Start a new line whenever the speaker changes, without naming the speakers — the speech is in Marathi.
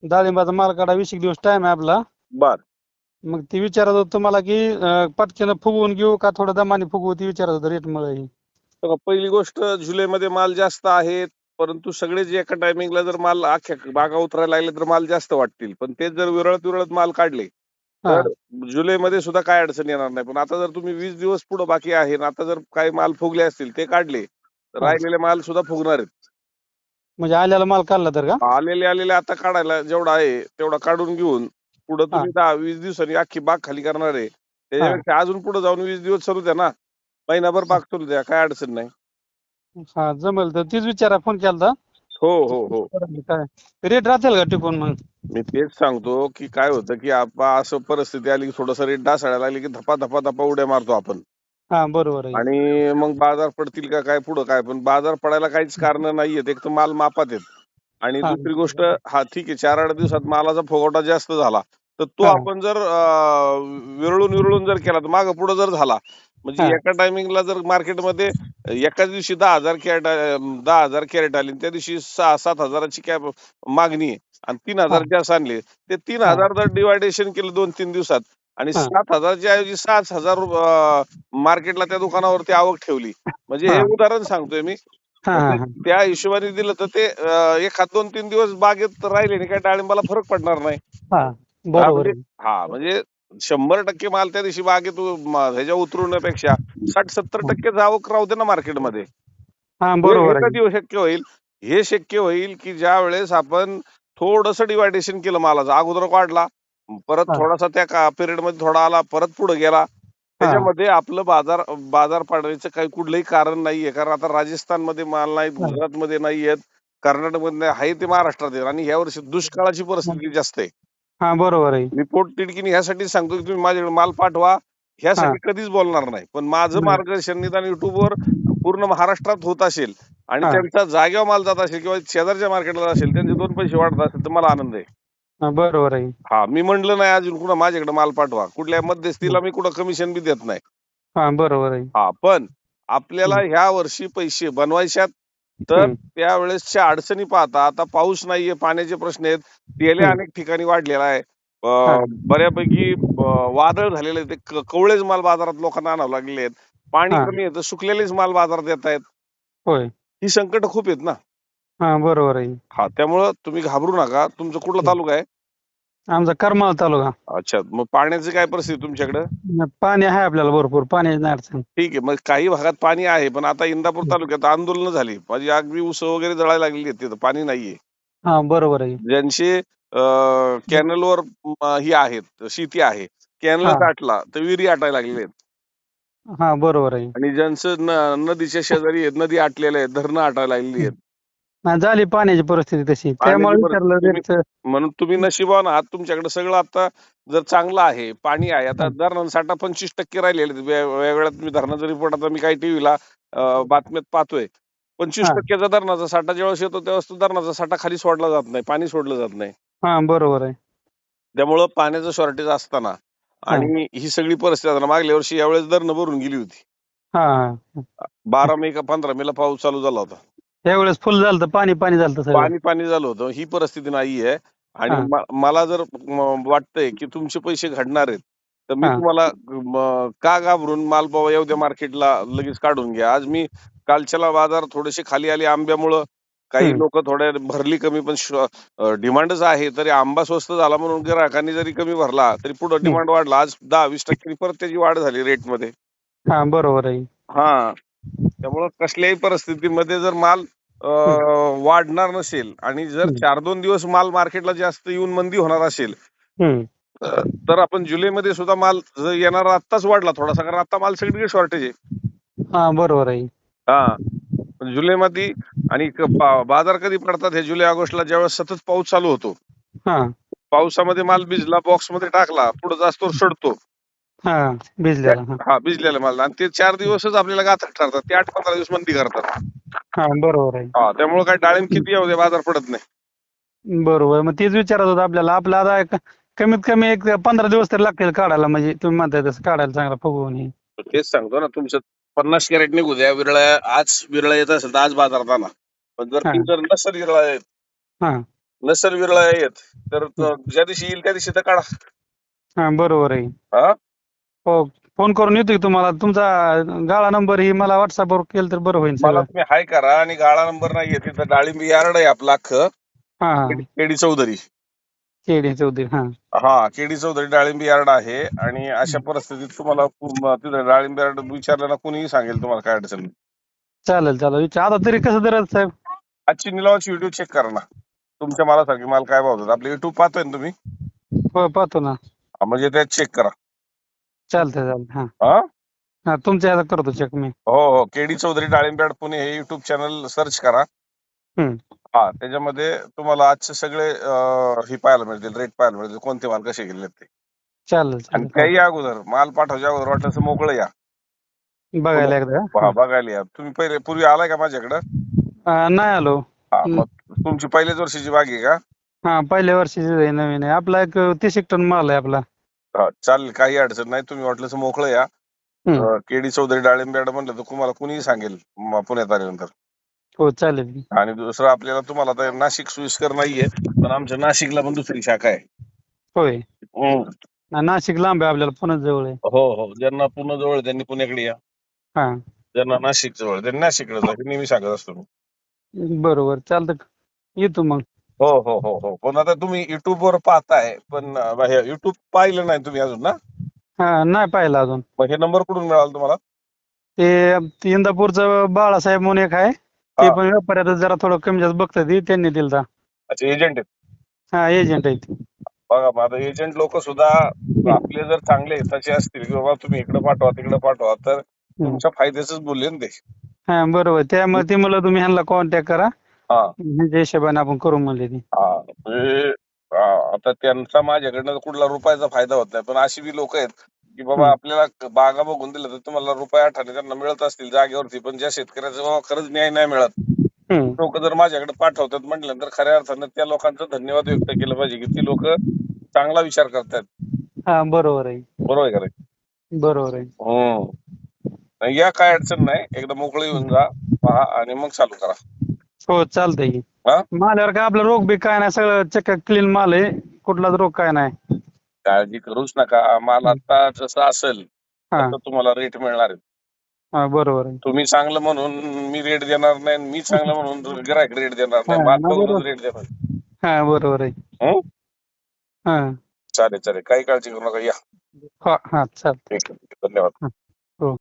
डाळिंबाचा माल काढा 20 दिवस टाइम आहे आपला.
बर.
मग ती विचारत होतो तुम्हाला की पटकन फुगवून घेऊ का थोडं दमाने फुगवू ती विचारत होतो रेटमुळे.
बघा, पहिली गोष्ट जुलैमध्ये माल जास्त आहे, परंतु सगळे जे एका टायमिंगला जर माल अख्ख्या बागा उतरायला लागले तर माल जास्त वाटतील. पण तेच जर विरळत विरळत माल काढले
हा
तर जुलैमध्ये सुद्धा काय अडचण येणार नाही. पण आता जर तुम्ही 20 दिवस पुढे बाकी आहे आणि आता जर काही माल फुगले असतील ते काढले तर
हा
राहिलेले माल सुद्धा फुगणार आहेत.
म्हणजे आल्याला माल काढला तर का?
आलेले आता काढायला जेवढा आहे तेवढा काढून घेऊन पुढे
हा
तुम्ही 10-20 दिवसांनी अख्खी बाग खाली करणार आहे,
हा
त्याच्यापेक्षा अजून पुढे जाऊन 20 दिवस चालू द्या ना. महिनाभर बाग चालू द्या, काय अडचण नाही.
हा जमेल तर तीच विचारा फोन केलता.
हो हो हो.
काय रेट राहतील का टिकून मग?
मी तेच सांगतो की काय होतं की असं परिस्थिती आली की थोडस रेट ढासळायला लागली की धपा धपा धपा उड्या मारतो आपण.
हा बरोबर आहे.
आणि मग बाजार पडतील का काय पुढं काय, पण बाजार पडायला काहीच कारण नाहीयेत. एक तर माल मापात आहेत आणि
हा
दुसरी गोष्ट, हा ठीक आहे 4-8 दिवसात मालाचा फुगवटा जास्त झाला तर तो
हा
आपण जर विरळून विरळून जर केला तर मागं पुढे जर झाला म्हणजे
हा
एका टायमिंगला जर मार्केटमध्ये एकाच दिवशी 10,000 कॅरेट आली आणि त्या दिवशी 6-7 हजाराची मागणी आहे आणि
हा
3,000 जास्त आणले, ते
हा
3,000 जर डिवायडेशन केलं 2-3 दिवसात आणि
हा
7,000च्या ऐवजी 6,000 मार्केटला त्या दुकानावरती आवक ठेवली, म्हणजे हे
हा
उदाहरण सांगतोय मी.
हा
तर ते
हा
त्या हिशोबाने दिलं तर ते एखाद 2-3 दिवस बागेत राहिले आणि काही डाळिंबाला फरक पडणार नाही.
हा
हा
बरोबर
म्हणजे,
आहे.
हा म्हणजे 100% माल त्या दिवशी बागेत ह्याच्या उतरवण्यापेक्षा 60-70% आवक राहू दे ना मार्केटमध्ये.
हा
हे
बरोबर आहे.
कधी शक्य होईल? हे शक्य होईल की ज्या वेळेस आपण थोडंसं डिवायडेशन केलं मालाचं, अगोदर वाढला, परत
हा
थोडासा त्या पिरियड मध्ये थोडा आला, परत पुढे गेला,
हा
त्याच्यामध्ये आपलं बाजार बाजार पाडण्याचं काही कुठलंही कारण नाहीये. कारण आता राजस्थानमध्ये माल नाहीत,
हा
गुजरातमध्ये नाहीयेत, कर्नाटकमध्ये नाही, आहे ते महाराष्ट्रात आहेत आणि यावर्षी दुष्काळाची परिस्थिती जास्त आहे.
हा बरोबर आहे.
मी पोटतिडकीने ह्यासाठी सांगतो की तुम्ही माझ्याकडे माल पाठवा,
हा
ह्यासाठी कधीच बोलणार नाही. पण माझं
हम्म.
मार्गदर्शन निदान युट्यूबवर पूर्ण महाराष्ट्रात होत असेल आणि
हा
त्यांचा जागेवर माल जात असेल किंवा शेजारच्या मार्केटला असेल, त्यांचे 2 पैसे वाढत असेल तर मला आनंद आहे.
हा बरोबर आहे.
हा, मी म्हणलं नाही अजून कुणा माझ्याकडे माल पाठवा. कुठल्या मध्यस्थीला मी कुठं कमिशन बी देत नाही.
हा बरोबर आहे.
हा, पण आपल्याला
हम्म.
ह्या वर्षी पैसे बनवायच्यात तर
हम्म.
त्यावेळेसच्या अडचणी पाहता, आता पाऊस नाहीये, पाण्याचे प्रश्न आहेत, तेल
हम्म.
अनेक ठिकाणी वाढलेला आहे.
हा
बऱ्यापैकी वादळ झालेले आहेत. ते कवळेच माल बाजारात लोकांना आणावं लागलेले आहेत. पाणी
हा
कमी येतं, सुकलेलेच माल बाजारात येत आहेत.
होय.
ही संकट खूप आहेत ना.
हा बरोबर आहे.
हा, त्यामुळं तुम्ही घाबरू नका. तुमचा कुठला
हम्म.
तालुका आहे?
आमचा करमाळा तालुका.
अच्छा, मग पाण्याची काय परिस्थिती तुमच्याकडे?
पाणी आहे आपल्याला भरपूर, पाण्याची नाही अडचण.
ठीक आहे, मग काही भागात पाणी आहे, पण आता इंदापूर
हम्म.
तालुक्यात आंदोलनं झाली. म्हणजे अगदी ऊस वगैरे जळायला लागलेली आहेत, तिथं पाणी नाहीये.
हा बरोबर आहे.
ज्यांचे कॅनलवर ही आहेत, शेती आहे, कॅनल
हा
गाठला तर विहिरी आटायला लागलेल्या आहेत.
हा बरोबर आहे.
आणि ज्यांचं नदीच्या शेजारी आहेत, नदी आटलेल्या आहेत, धरणं आटायला लागलेली आहेत.
नाही झाली पाण्याची परिस्थिती तशी,
पाण्याची
त्यामुळे
परिस्थिती
विचारलं
तुम्ही,
रेटचं.
म्हणून तुम्ही नशिबान आहात, तुमच्याकडे सगळं आता जर चांगलं आहे, पाणी आहे. आता धरणाचा साठा 25% राहिलेले आहेत. वेगवेगळ्या तुम्ही धरणाचा रिपोर्ट आता मी काही टीव्हीला बातम्यात पाहतोय.
हा
25% धरणाचा साठा ज्यावेळेस येतो त्यावेळेस तो धरणाचा साठा खाली सोडला जात नाही, पाणी सोडलं जात नाही.
हा बरोबर आहे.
त्यामुळं पाण्याचं शॉर्टेज असताना
हा
आणि ही सगळी परिस्थिती असताना मागल्या वर्षी यावेळेस धरणं भरून गेली होती.
हा हा
12 मे का 15 मेला पाऊस चालू झाला होता.
त्यावेळेस फुल झालं पाणी पाणी झालं सगळं.
पाणी पाणी झालं होतं. ही परिस्थिती नाहीये आणि
हा
मला जर वाटतंय की तुमचे पैसे घडणार आहेत, तर मी
हा
तुम्हाला का घाबरून माल बाबा येऊ द्या मार्केटला, लगेच काढून घ्या. आज मी कालच्याला बाजार थोडेसे खाली आले आंब्यामुळं. काही
हम्म
लोक थोड्या भरली कमी, पण डिमांडच आहे. तरी आंबा स्वस्त झाला म्हणून ग्राहकांनी जरी कमी भरला तरी पुढे
हम्म.
डिमांड वाढला. आज 10-20% परत त्याची वाढ झाली रेटमध्ये.
हा बरोबर आहे.
हा, त्यामुळं कसल्याही परिस्थितीमध्ये जर माल
हम्म
वाढणार नसेल आणि जर
हम्म
4-2 दिवस माल मार्केटला जास्त येऊन मंदी होणार असेल,
हम्म.
तर आपण जुलैमध्ये सुद्धा माल जर येणारा आत्ताच वाढला थोडासा, कारण आता माल सगळीकडे शॉर्टेज आहे.
हा बरोबर आहे.
हा, पण जुलैमध्ये आणि बाजार कधी पडतात हे जुलै ऑगस्टला, ज्यावेळेस सतत पाऊस चालू होतो.
हा
पावसामध्ये माल भिजला, बॉक्समध्ये टाकला, पुढे जास्त सडतो.
हा भिजलेला. हा
हा, भिजलेला माल, आणि ते 4 दिवसच आपल्याला घातक ठरतात. ते 8-15 दिवस मंदी करतात.
हा बरोबर आहे.
हा, त्यामुळे काय डाळिंब किती येऊ दे बाजार पडत नाही.
बरोबर, मग तेच विचारत होतं आपल्याला. आपला आता कमीत कमी एक 15 दिवस तरी लागतील काढायला, म्हणजे तुम्ही म्हणताय तसं काढायला चांगला फुगवून हे.
तेच सांगतो ना, तुमचं 50 कॅरेट निघू द्या. आज विरळा येत असेल तर आज बाजारात आणा. पण जर
हा
ती जर नसेल विरळा येत
हा
नसेल विरळा येत तर ज्या दिवशी येईल त्या दिवशी तर काढा.
हा बरोबर आहे.
हा
हो, फोन करून येतो की तुम्हाला. तुमचा गाळा नंबर ही मला व्हॉट्सअपवर केलं तर बरं होईल
मला
सगळं.
तुम्ही हाय करा आणि गाळा नंबर नाहीये तिथं डाळिंबी यार्ड आहे आपला अख्खं
हा हा,
केडी चौधरी.
केडी चौधरी. हा
हा केडी चौधरी डाळिंबी यार्ड आहे आणि अशा परिस्थितीत तुम्हाला तिथं डाळिंबी यार्ड विचारलं ना कुणीही सांगेल तुम्हाला काय अडचण नाही.
चालेल चालेल. आता तरी कसं दर साहेब?
आजची निलावाची व्हिडिओ चेक करा ना. तुमच्या मालासारखे माल काय भाव देतात आपले युट्यूब पाहतोय ना तुम्ही?
हो पाहतो ना.
हा, म्हणजे त्यात चेक करा.
चालतंय चालतंय. हा
हा
हा, तुमच्या ह्याला करतो चेक मी.
हो हो केडी चौधरी डाळिंबी यार्ड पुणे हे युट्यूब चॅनल सर्च करा.
हम्म.
हा त्याच्यामध्ये तुम्हाला आजचे सगळे हे पाहायला मिळतील, रेट पाहायला मिळतील, कोणते माल कसे गेले ते.
चालेल
आणि
चालेल.
काही अगोदर माल पाठवायच्या अगोदर वाटलं असं मोकळं या.
बघायला एकदा.
हा बघायला या. तुम्ही पहिले पूर्वी आलाय का माझ्याकडं?
नाही आलो.
हा मग तुमची पहिल्याच वर्षीची बाग आहे का?
हा, पहिल्या वर्षीच आहे, नवीन आहे. आपला एक 30 टन माल आहे आपला.
हा चालेल, काही अडचण नाही. तुम्ही वाटलं असं मोकळं या.
हम्म.
केडी चौधरी डाळिंबी यार्ड म्हणलं तर तुम्हाला कुणीही सांगेल पुण्यात आल्यानंतर.
हो चालेल.
आणि दुसरं आपल्याला तुम्हाला आता नाशिक सोयीस्कर नाहीये, पण आमच्या नाशिकला पण दुसरी शाखा आहे.
होय.
हम्म.
नाशिक लांब आहे आपल्याला, पुणे जवळ आहे.
हो हो, ज्यांना पुणे जवळ आहे त्यांनी पुण्याकडे या,
हा
ज्यांना नाशिक जवळ आहे त्यांनी नाशिककडे जा, हे नेहमी सांगत असतो मी.
बरोबर, चालतं. येतो मग.
हो हो हो हो, पण आता तुम्ही युट्यूब वर पाहताय, पण युट्यूब पाहिलं नाही तुम्ही अजून ना?
हा, नाही पाहिलं अजून.
मग हे नंबर कुठून मिळाला तुम्हाला?
ते इंदापूरचं बाळासाहेब म्हणून एक आहे, ते
हा
पण व्यापाऱ्याचं जरा थोडं कमी जास्त बघतात ते, त्यांनी दिलता.
अच्छा, एजंट आहेत.
हा, एजंट आहे ते.
बघा माझा एजंट लोक सुद्धा आपले जर चांगले तसे असतील की बाबा तुम्ही इकडे पाठवा तिकडे पाठवा, तर तुमच्या फायद्याच बोलले ना ते.
हा बरोबर, त्यामुळे ते मला तुम्ही ह्यांना कॉन्टॅक्ट करा,
हा
ह्यांच्या हिशोबाने आपण करू म्हणले ते.
हा म्हणजे आता त्यांचा माझ्याकडनं कुठला रुपयाचा फायदा होत नाही, पण अशी बी लोक आहेत की बाबा आपल्याला बागा बघून दिलं तर तुम्हाला रुपये 8 आणे त्यांना मिळत असतील जागेवरती, पण ज्या शेतकऱ्याचा बाबा खरंच न्याय नाही मिळत,
हम्म.
लोक जर माझ्याकडे पाठवतात म्हटल्यानंतर खऱ्या अर्थानं त्या लोकांचा धन्यवाद व्यक्त केलं पाहिजे की ती लोक चांगला विचार करतायत.
हा बरोबर आहे.
बरोबर आहे का नाही?
बरोबर आहे.
नाही, या काय अडचण नाही, एकदा मोकळे येऊन जा, पहा आणि मग चालू करा.
हो चालतंय की.
हा
मालावर काय आपला रोग बी काय नाही, सगळं चेक क्लीन माल आहे, कुठलाच रोग काय नाही.
काळजी करूच नका. माल आता जसं असेल
हा
तसं तुम्हाला रेट मिळणार आहे.
हा बरोबर आहे.
तुम्ही चांगलं म्हणून मी रेट देणार नाही, मी चांगलं म्हणून गिरायक रेट देणार
हा
नाही, माल
ना,
बघूनच
बरोबर.
रेट देणार.
हा बरोबर आहे.
हं?
हा
चालेल चालेल, काही काळजी करू नका, या.
हा हा चालतंय.
ठीक आहे, धन्यवाद.